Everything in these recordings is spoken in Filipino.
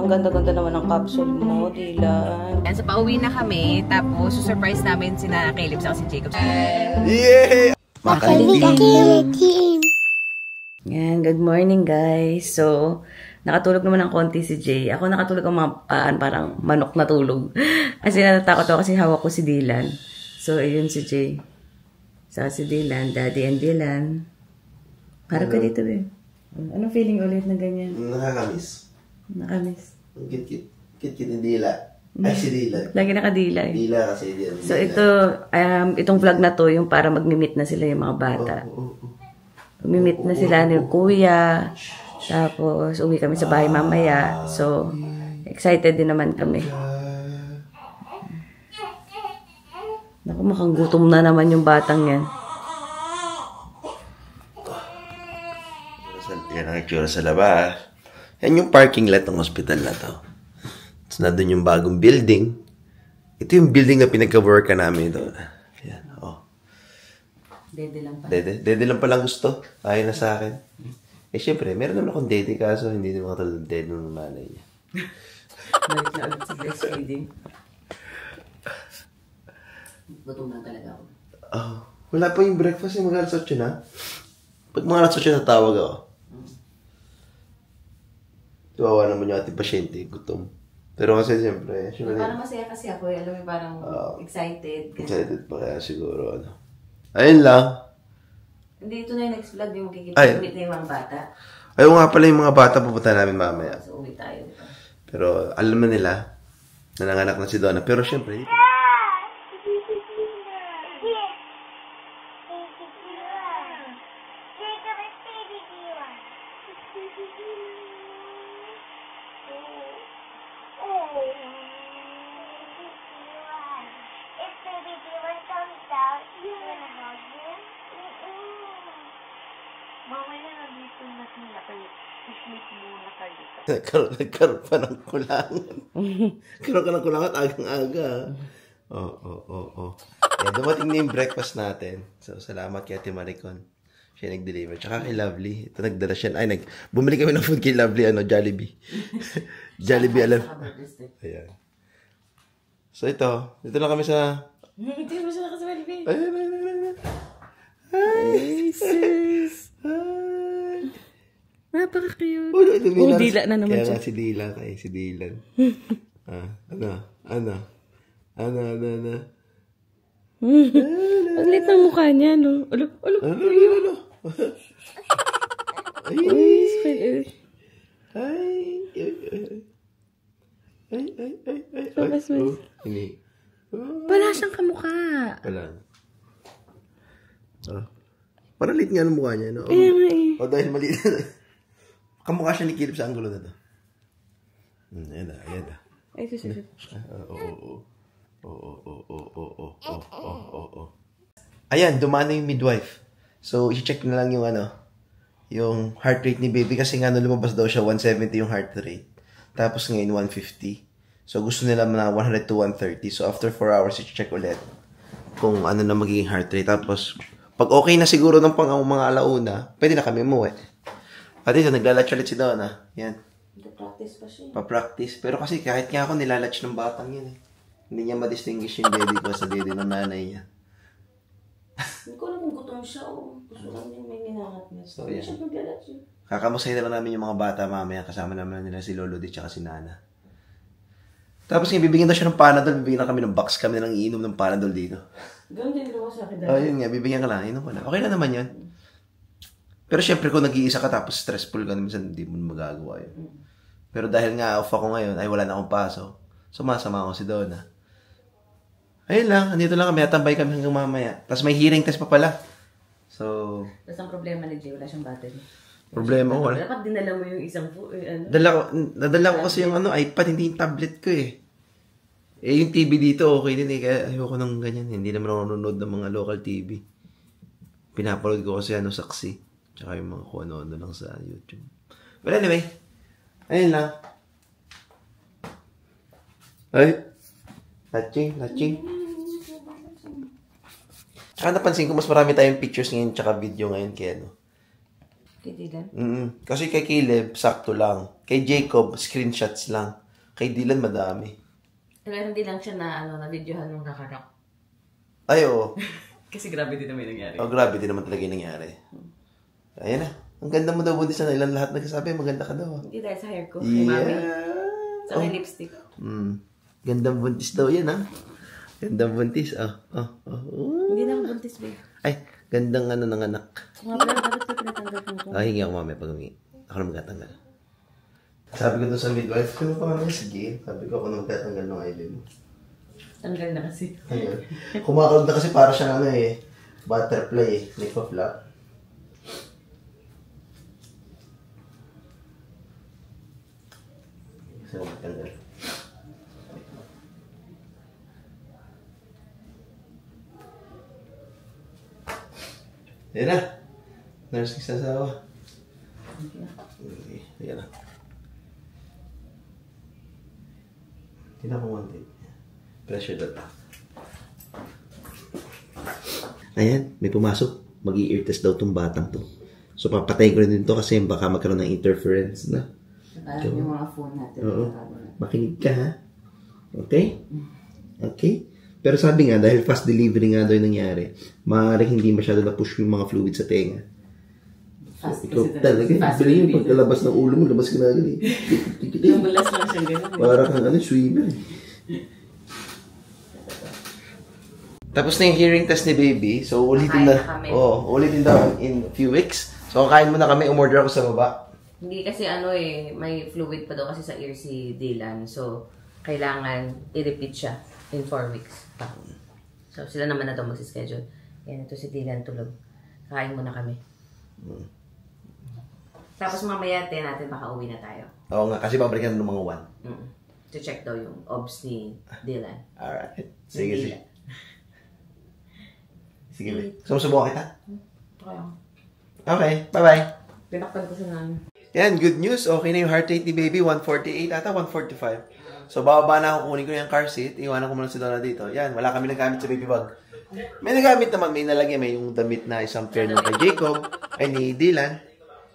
Ang ganda-ganda naman ng capsule mo, Dylan. Yan, so pauwi na kami. Tapos, surprise namin sina Caleb sa si Jacob. Yeah! Yan, good morning guys. So, nakatulog naman ng konti si Jay. Ako nakatulog ang mga parang manok na tulog. Kasi natatakot ako kasi hawak ko si Dylan. So, ayun si Jay. Saka si Dylan, Daddy and Dylan. Harap ka dito, eh. Anong feeling ulit na ganyan? Nakakamiss. Nakamiss. Ang kit-kit ni Dila. Ay, si Dila. Lagi nakadila eh. Dila kasi Dila. So, itong vlog na to, yung para mag-meet na sila yung mga bata. Mag-meet na sila ni Kuya. Tapos, uwi kami sa bahay mamaya. So, excited din naman kami. Naku, mukhang gutom na naman yung batang yan. Yan ang itsura sa labas. Yan yung parking lot ng hospital na to. Tapos na doon yung bagong building. Ito yung building na pinagka-worka namin doon. Yan, oh. Dede lang pa. Dede lang palang gusto. Ayaw na sa akin. Eh, syempre, meron naman akong dede kaso hindi naman katulad ng dede ng nanay niya. Balik na ulit sa breastfeeding. Gutom lang talaga ako. Oh, wala pa yung breakfast yung mga alas 8 na. Pag mga alas 8 natawag ako. Tuwawa naman yung ating pasyente, gutom. Pero kasi siyempre... Parang masaya kasi ako, alam mo parang excited. Excited pa kaya siguro, ano. Ayun lang. Hindi, ito na yung next vlog, yung magkikita-ulit na yung mga bata. Ayun nga pala yung mga bata, pupunta namin mamaya. So, uwi tayo. Pero alam na nila, na nanganak na si Donna. Pero siyempre... Nagkaroon pa ng kulangan. Nagkaroon ka ng kulangan agang-aga. Oo. Yeah, dumating na yung breakfast natin. So, salamat kay Ate Maricon. Siya nag-deliver. Tsaka kay Lovely. Ito nagdala siya. Bumili kami ng food kay Lovely, Jollibee. Jollibee, alam. Ayan. So, dito lang kami sa... Ito mo siya nakasabali, babe. Ayan. Ay, sis. Ay. Napaka-cute. Dila na naman siya. siya. Kaya si Dila kay si Dylan. Ano? Ang lit ng mukha niya, no? Ano? Ay. Wala siyang kamukha. Wala. Parang lit nga ng mukha niya, no? Kaya nga eh. Dahil maliit. Kamukha siya ni Caleb sa angulo na to. Ayan na. Ay, susunod. Ayan, dumano yung midwife. So, i-check na lang yung heart rate ni baby kasi lumabas daw siya 170 yung heart rate. Tapos ngayon 150. So, gusto nila na 100 to 130. So, after 4 hours, i-check ulit kung ano na magiging heart rate. Tapos, pag okay na siguro ng mga alauna, pwede na kami umuwi. At ito, naglalatch ulit si Donna. Yan. Pa-practice pa siya. Pa-practice. Pero kasi kahit nga ako nilalatch ng batang yun eh. Hindi niya ma-distinguish yung daddy ko sa daddy ng nanay niya. Hindi ko alam kung gutom siya o gusto lang niya may minahat niya. So, yan. Siya maglalatch yun. Kakamustahin na lang namin yung mga bata mamaya. Kasama naman nila si Lolo Di tsaka si Nana. Tapos nga, bibigyan daw siya ng Panadol. Bibigyan na kami ng box. Kami na lang iinom ng Panadol dito. Gano'n din daw sa akin dahil. Oh, yun nga. Bibigyan ka lang. Inom ka na. Okay na naman yun. Pero syempre kung nag-iisa ka tapos stressful ka, minsan hindi mo magagawa yun. Pero dahil nga off ako ngayon, ay wala na akong paso. Sumasama ako si Donna. Ayun lang, andito lang kami. Atambay kami hanggang mamaya. Tapos may hearing test pa pala. So... Tapos ang problema ni Jay, wala siyang battery. Problema ko. Dapat dinala mo yung isang Nadala ko kasi yung iPad, hindi yung tablet ko eh. Eh yung TV dito okay din eh. Kaya ayoko ng ganyan. Hindi naman ako nanonood ng mga local TV. Pinapaload ko kasi saksi. Tsaka yung mga kung ano lang sa YouTube. But anyway, ayun lang. Ay, latching. Tsaka napansin ko mas marami tayong pictures ngayon tsaka video ngayon kaya Kay Dylan? Kasi kay Caleb, sakto lang. Kay Jacob, screenshots lang. Kay Dylan, madami. Pero hindi lang siya na, na-videohan nung nakarock. Ay, oo. Kasi grabe din naman yung nangyari. Oh, grabe din naman talaga yung nangyari. Ayan na. Ang ganda mo daw, buntis na ilan lahat nagsasabi, maganda ka daw. Hindi dahil sa hair ko, kay mami. Sa may lipstick. Gandang buntis daw yan, ha? Gandang buntis. Hindi na buntis, babe. Ay, gandang ng anak. Mga pala, dapat ko pinatanggal ko. Hingi ako mamaya pag humingi. Ako na magtatanggal. Sabi ko doon sa midwife, kung pa kami sa game, sabi ko ako na magtatanggal ng eyelid mo. Tanggal na kasi. Ayun. Kumakalog na kasi para siya butterfly nagpa-flap. So, magtanggal. Ayan na. Nurse nagsasawa. Ayan na. Hindi na kumantin. Pressure dot. Ayan, may pumasok. Mag-i-ear test daw tong batang to. So, papatayin ko rin din to kasi baka magkaroon ng interference na. Parang yung mga phone natin. Oo. Makinig ka, ha? Okay? Okay? Pero sabi nga, dahil fast delivery nga daw yung nangyari, maaaring hindi masyado na-push yung mga fluid sa tenga. Fast Ikaw kasi talaga, bili yung pagkalabas ng ulo mo, labas ka na agad eh. Yung bulas lang siya gano'n. Para kang swimmer eh. Tapos na yung hearing test ni baby, so ulitin na. Ulitin daw in a few weeks. So kain muna kami, umorder ako sa baba. Hindi kasi may fluid pa daw kasi sa ear si Dylan. So, kailangan i-repeat siya in 4 weeks pa. So, sila naman na daw magsischedule. Yan, ito si Dylan tulog. Kain muna kami. Tapos mamaya natin baka uwi na tayo. Oo nga, kasi babalikan ng mga 1. To check daw yung obs ni Dylan. Alright. Sige. Sige. Sumusubukan kita? Okay, bye-bye. Pinakpan ko siya namin. Yan, good news. Okay na yung heart rate ni baby. 148 ata, 145. So, bababa na ako. Kunin ko yung car seat. Iwanan ko muna si Donna dito. Yan, wala kami nagamit sa baby bag. May nagamit naman. May nalagyan. May yung damit na isang pair ng kay Jacob. Ay, ni Dylan.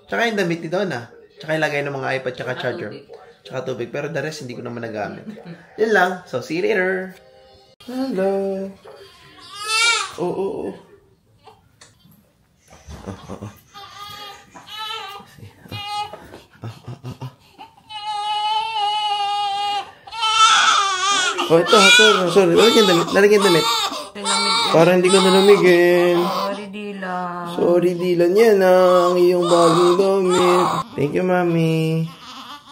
Tsaka yung damit ni Donna. Tsaka yung lagay ng mga iPad, tsaka charger. Tsaka tubig. Pero the rest, hindi ko naman nagamit. Yan lang. So, see you later. Hello. Oo. Oh, ito. Sorry. Lalagyan damit. Parang hindi ko nalamigin. Sorry, Dylan. Sorry, Dylan. Yan ang iyong bagong damit. Thank you, Mami.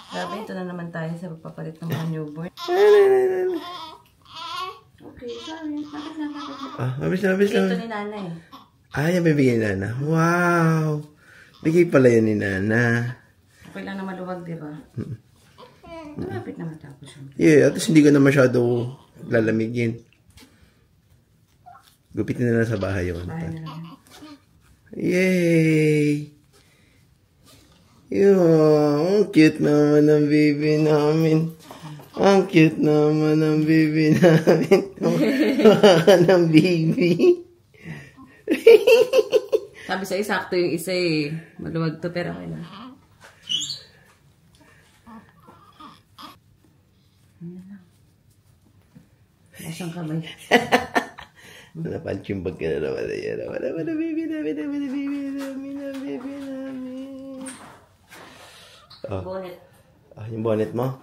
Grabe, ito na naman tayo sa pagpapalit ng mga newborn. Okay, sorry. Mabis na. Ito ni Nana Yan bibigyan ni Nana. Wow. Bigay pala yan ni Nana. Okay lang na maluwag, di ba? Malapit na matapos yun. Yeah, at least hindi ko na masyado lalamigin. Gupitin na lang sa bahay yun. Yay! Ang cute naman ng baby namin. Ang cute naman ng baby namin. Ng baby. Sabi sa sakto yung isa eh. Maluwag to pero okay lang. Asang kamay. Napunch yung bag ka na naman. Naman ang baby namin. Bonnet. Yung bonnet mo?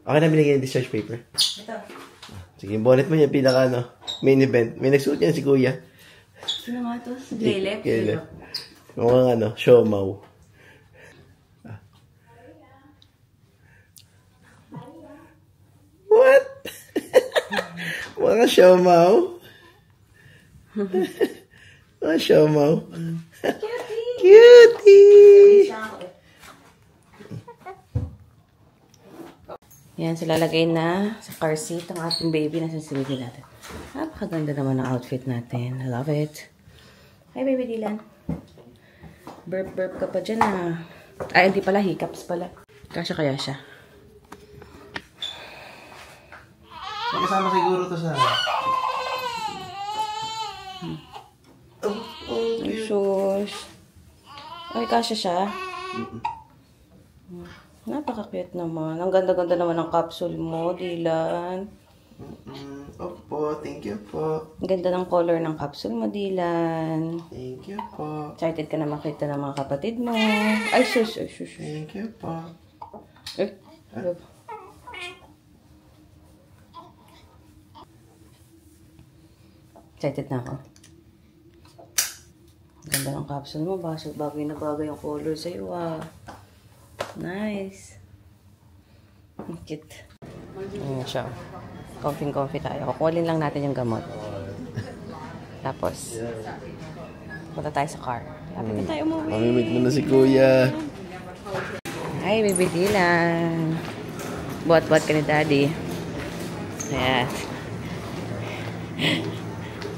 Okay na binigyan yung discharge paper. Ito. Sige, yung bonnet mo yung pinaka main event. May nagsuot yan si Kuya. Sino nga ito? Si Caleb? Caleb. Mukhang siomaw. What? Mga siomaw? Mga siomaw? Cutie! Yan, so lalagay na sa car seat ang ating baby. Nasaan si baby natin? Napakaganda naman ang outfit natin. I love it. Hi, baby Dylan. Burp ka pa dyan ah. Ay, hindi pala. Hiccups pala. Kasya kaya siya. Kasama siguro to sa... Sus. Ay, kasya siya. Napaka-cute naman. Ang ganda-ganda naman ng capsule mo, Dylan. Opo, thank you po. Ang ganda ng color ng capsule mo, Dylan. Thank you po. Excited ka na makita ng mga kapatid mo. Ay, shush. Thank you po. Ay, ano ba? Excited na ako. Ganda ng capsule mo. Bagay na bagay yung color sa'yo, ah. Nice. Ang cute. Ayan siya. Comfy tayo. Kukulin lang natin yung gamot. Tapos, punta tayo sa car. Lapit na tayo umuwi. Mamimit mo na si Kuya. Ay, baby Dylan. Buhat-buhat ka ni Daddy. Ayan.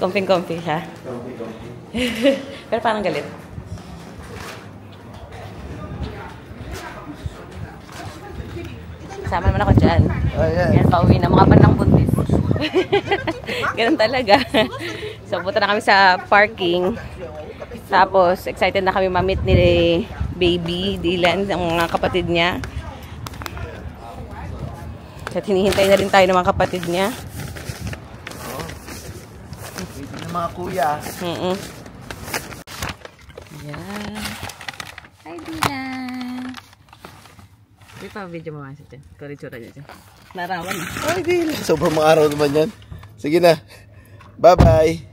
Comfy siya. Pero parang galit. Sama naman ako dyan. Oh, yeah. Yan, pauwi na. Mga panang buntis. Ganun talaga. So, punta na kami sa parking. Tapos, excited na kami ma-meet ni baby Dylan, ang mga kapatid niya. At hinihintay na rin tayo ng mga kapatid niya. Ito ng mga kuya. Yan. Hi, Dylan. Hindi pa video mo kasi dyan. Kuritsura niya dyan. Narawan na. Ay, Dylan. Sobrang mga araw naman yan. Sige na. Bye-bye.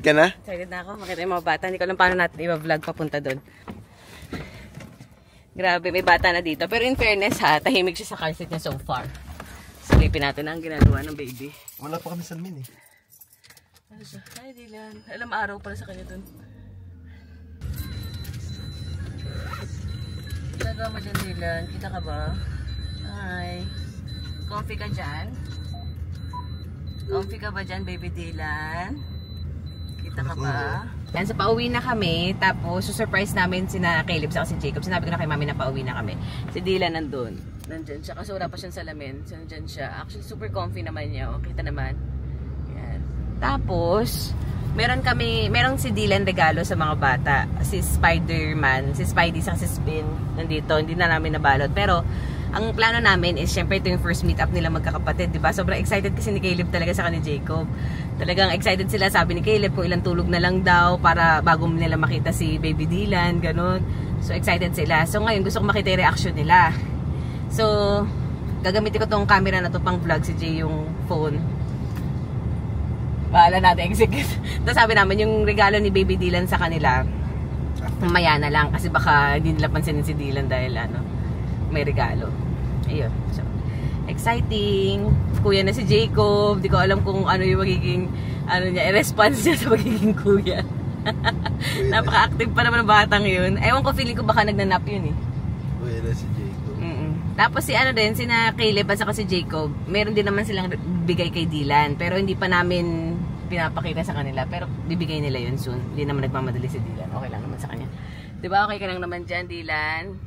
Ka na? Excited na ako. Makita yung mga bata. Hindi ko alam paano natin i-vlog papunta doon. Grabe, may bata na dito. Pero in fairness ha, tahimik siya sa car seat niya so far. Silipin natin ang ginagawa ng baby. Wala pa kami sa min eh. Ano siya? Hi, Dylan. Alam araw pala sa kanya doon. Ginagawa mo dyan, Dylan. Kita ka ba? Hi. Comfy ka dyan? Comfy ka ba dyan, baby Dylan? Kita ka ba? Yan, so pauwi na kami. Tapos, surprise namin sina Caleb sa si Jacob. Sinabi ko na kay mami na pauwi na kami. Si Dylan nandun. Nandyan siya. Kasi wala pa siyang salamin. So, nandyan siya. Actually, super comfy naman niya. O, kita naman. Yan. Tapos, meron si Dylan regalo sa mga bata. Si Spider-Man. Si Spidey sa si Spin. Nandito. Hindi na namin nabalot. Pero, ang plano namin is, syempre, ito yung first meet up nila magkakapatid, diba? Sobrang excited kasi ni Caleb talaga sa ni Jacob. Talagang excited sila, sabi ni Caleb, kung ilang tulog na lang daw para bago nila makita si baby Dylan, ganun. So, excited sila. So, ngayon, gusto ko makita yung reaction nila. So, gagamitin ko tong camera na to pang vlog, si Jay yung phone. Bahala natin execute. Tapos sabi namin, yung regalo ni baby Dylan sa kanila, mamaya na lang, kasi baka hindi nila pansinin si Dylan dahil may regalo. Ayun. So, exciting. Kuya na si Jacob. Di ko alam kung ano yung magiging response niya sa magiging kuya. Napaka-active pa naman ng batang yun. Ewan ko, feeling ko baka nagnanap yun eh. Kuya na si Jacob. Tapos si sina Caleb at saka si Jacob, meron din naman silang bigay kay Dylan. Pero hindi pa namin pinapakita sa kanila. Pero bibigay nila yun soon. Hindi naman nagmamadali si Dylan. Okay lang naman sa kanya. Diba okay ka lang naman dyan, Dylan?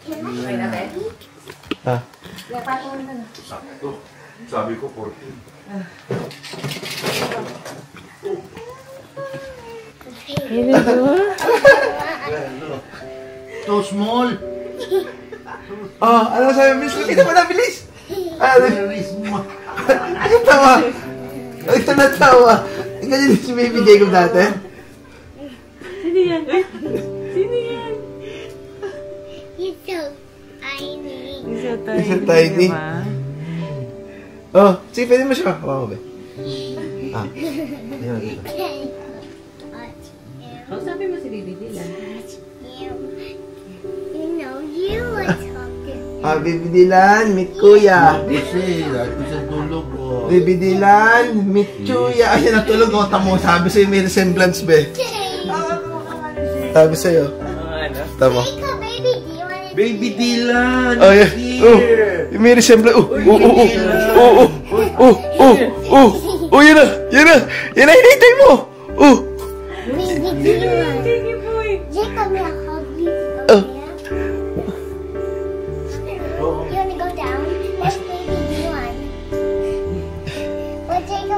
Okay na, Ben? Ha? Sakto. Sabi ko 14. Too small. Ano sabi? Bilis, kita mo na, bilis. Bilis mo. Ano tawa? Ito na tawa. Ganyan si baby Jacob dati. Sino yan? Sino yan? He's so tiny. He's so tiny. He's so tiny. Diba? Oh, sige, pwede mo siya. Hawa ko ba? Ayun, dito. Kausapin mo si baby Dylan. You know, you were talking. Baby Dylan, meet Kuya. Kasi, dahil ko sa tulog ko. Baby Dylan, meet Kuya. Ay, natulog ko. Tamo, sabi sa'yo may resemblance, be. Sabi sa'yo. Tamo. Jacob, baby, do you want to Baby Dylan! Oh, yeah. Here! May resemblance. Yun na. Yun na. Yun na, hinihintay mo. baby Dylan? Jacob, will hug you. Go there. You want to go down? That's baby Dylan. Well, Jacob,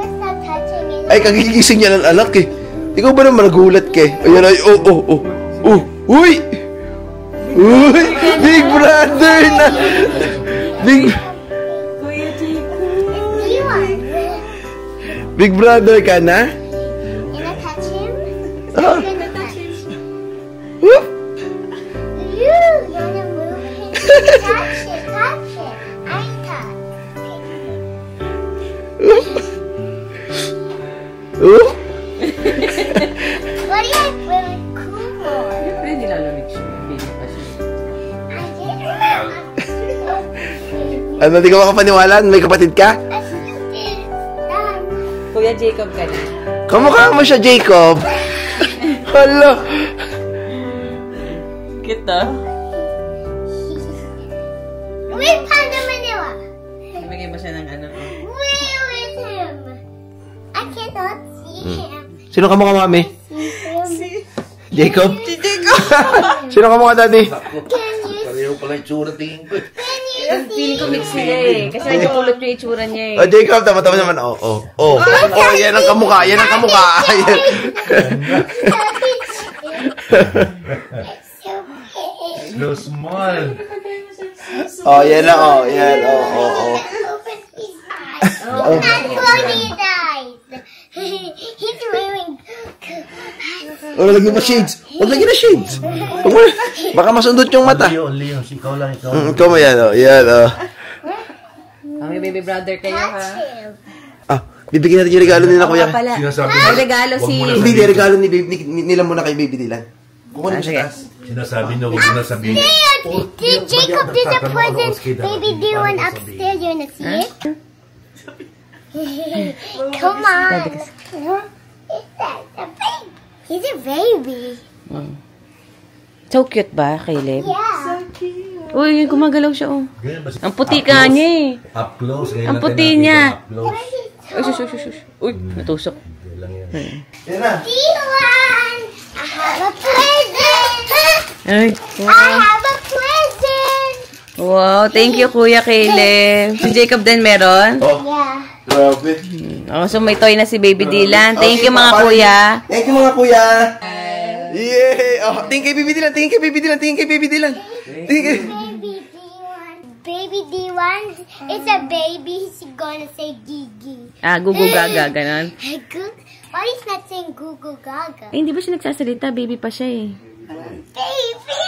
Ay, kagigising niya ng anak eh. Ikaw ba naman nagulat ka eh? Ayan ay, uy! Uy! Big brother na! Big brother ka na? Can I touch him? Ah. Can I touch him? Whoop! You gonna move him? Touch it, touch it. I touch. Whoop! What do you have really cool for? Siyempre, nilalamig siya. Baby pa siya. I didn't. Ano, di ka makapaniwala? May kapatid ka? Kuya Jacob ka na. Kamukha mo siya, Jacob. Hala. Cute ah. Wait, Panda Manila. Nabigay mo siya ng ano. Where is him? I cannot see him. Sino ka mukha, mami? See him. Jacob? Si Jacob. Sino ka mukha, daddy? Can you Pareho pala yung tsura tingin ko eh. Feeling ko mix sila eh. Kasi nagkulot yung itsura niya eh. Oh, Jacob, tama-tama naman. Oh, yan ang kamukha. Yan ang kamukha. No small. Oh, yan na, oh. Yan, oh. open his eyes? That's why he died. He's wearing. Oh, lagyan mo shades. Huwag lagyan na shades. Baka masundot yung mata. Leon, ikaw lang, ikaw. Ikaw mo yan, oh. Yan, oh. May baby brother kayo ha. Touch him. Ah, bibigyan natin yung regalo nila, kuya. Pala. Sinasabi May regalo si... Hindi, regalo nila muna kay Baby Dylan. Kukunin mo siya taas. Sinasabi na huwag mo na sabihin. Did Jacob did the present baby D1 upstairs? You wanna see it? Come on. He's a baby. So cute ba, Caleb? Yeah. Uy, gumagalaw siya oh. Ganyan ba siya? Ang puti ka niya eh. Up close. Ang puti niya. Up close. Uy, shush. Uy, natusok. Yan lang yan. Yan na. D1, I have a present. Ay, I have a present. wow, thank you Kuya Caleb. Si Jacob din meron? Yeah. Grabe. Oh, so may toy na si Baby Dylan. Thank you mga kuya. Thank you mga kuya. Yeah. Oh, tingin kay Baby Dylan. Tingin kay Baby Dylan. Tingin kay Baby Dylan. Tingin. Baby D1. Baby D1 is a baby. He's gonna say Gigi. Ah, gugu gaga, ganon. Why is not saying Google Gaga? Eh, hindi ba siya nagsasalita? Baby pa siya eh. Baby!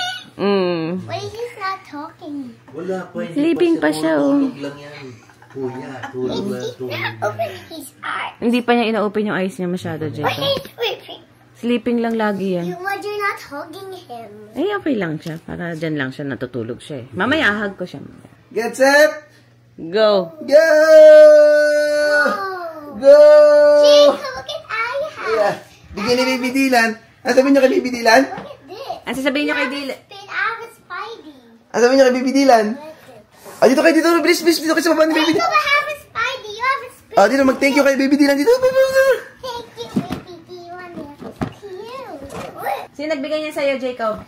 Why is he not talking? Wala pa. Sleeping pa siya oh. Tulog lang yan. Kuya, tulog lang. Tulog lang. Open his eyes. Hindi pa niya ina-open yung eyes niya masyado, Why Jacob. he's sleeping? Sleeping lang lagi yan. Why you're not hugging him? Eh, okay lang siya. Para dyan lang siya natutulog siya eh. Mamaya ahag ko siya. Get set. Go! Go! Oh. Go! Jacob, look at I have. Yeah. Bigyan ni Baby Dylan. Ano sabihin niyo kay Baby Dylan? Look at this. Ano sasabihin niyo kay Dylan? Spin, I have a Spidey. Ano sabihin niyo kay Baby Dylan? Ah, dito kayo, dito. Bilis, dito kayo sa baba ni Baby Jacob, Dylan. I have a Spidey. You have a Spidey. Ah, dito, mag-thank you kay Baby Dylan. Dito. Thank you, baby D1. You're cute. Sino nagbigay niya sa'yo, Jacob?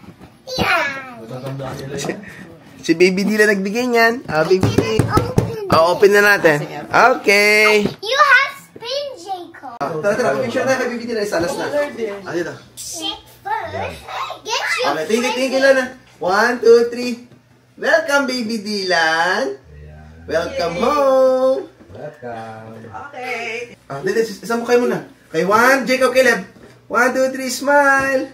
Yeah. Si Baby Dylan nagbigay niyan. Ah, Baby Dylan. Open. Ah, open na natin. Okay. You have spin, Jacob. Tara, picture na kay Baby Dylan. Salas na. Ah, dito. Shake first. Get you. Okay, thank you, Lana. 1, 2, 3. Welcome, Baby Dylan. Welcome home. Okay. Ah, dito, isang mo kayo muna. Kay 1, Jacob, Caleb. 1, 2, 3, smile.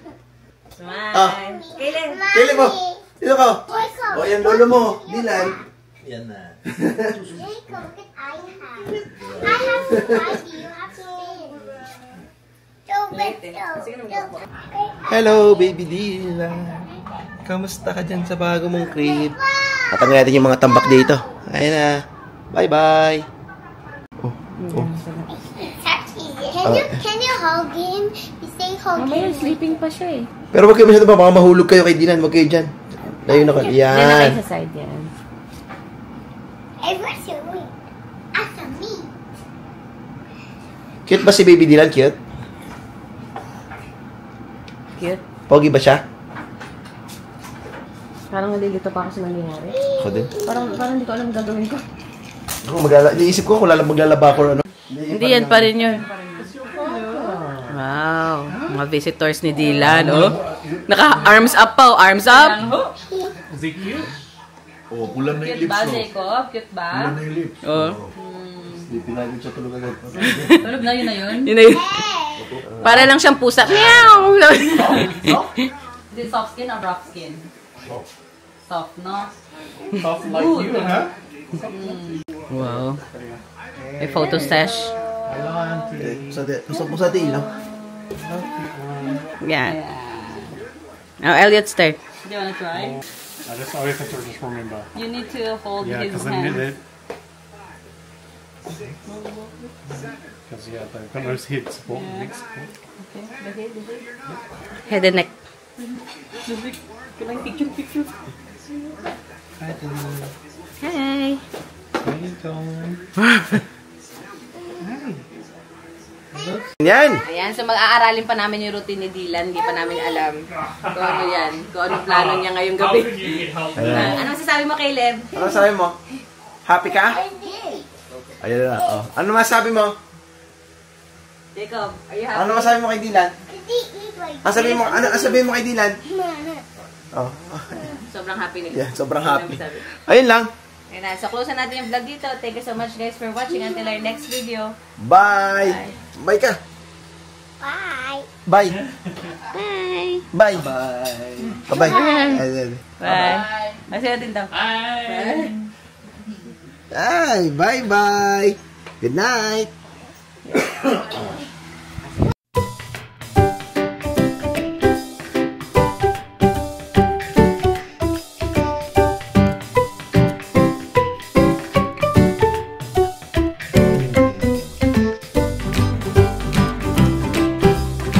Smile. Ah. Caleb. Caleb mo. Dito ka. Jacob. O, yan, lolo mo. Dylan. Yan na. Jacob, look at I have. I have Spidey. You have spin. Hello, Baby Dylan. Kamusta ka dyan sa bago mong crib? Tatanggalin natin yung mga tambak dito. Ayan na. Bye-bye. Can you hug him? You say hug Mamaya, him. sleeping pa siya eh. Pero wag kayo masyado ba? Baka mahulog kayo kay Dylan. Wag kayo dyan. Layo na kayo. Diyan na kayo Yan. sa side yan. Hey, what's your wing? After me. Cute ba si Baby Dylan? Cute? Cute. Pogi ba siya? Parang nalilito pa ako sa nangyayari. Ako din. Parang hindi ko alam gagawin ko. Iisip ko kung maglalaba ko or ano. Hindi yan pa rin yun. Wow. Mga visitors ni Dylan, oh. Naka-arms up pa, oh. Arms up. Is it cute? Oh, pula na yung Cute lips, ba, oh. Jacob? Cute ba? Pula na yung lips. Oh. Sleepy na yun siya tulog agad. Tulog na yun na yun? Yun na yun. Para lang siyang pusa. Meow! Is it soft skin or rough skin? Soft, no? Soft like you, huh? Wow. A photo sesh. Sa tilo. Yan. Now, Elliot, start. Do you wanna try? I just always have to just remember. You need to hold Yeah, his because I hand. need it. Because, yeah, they've got those head support, neck support. Okay, the head. Head and neck. Picture. Hi. How you doing? Yan! Ayan, so mag-aaralin pa namin yung routine ni Dylan. Hindi pa namin alam kung ano yan. Kung anong plano niya ngayong gabi. Ano masasabi mo, Caleb? Ano sabi mo? Happy ka? Hindi. Ayun na. Oh. Ano masabi mo? Jacob, are you happy? Ano masabi mo kay Dylan? Hindi eat like Ano sabihin mo? Ano sabihin mo kay Dylan? Mama. Oh. Sobrang happy nila. Yeah, sobrang happy. Sabi. Ayun lang. Ayan na, so close na natin yung vlog dito. Thank you so much guys for watching until our next video. Bye! Bye ka! Bye. Bye! Bye! Bye! Bye! Bye! Ayun. Bye! Masaya natin daw. Ay, bye-bye! Good night!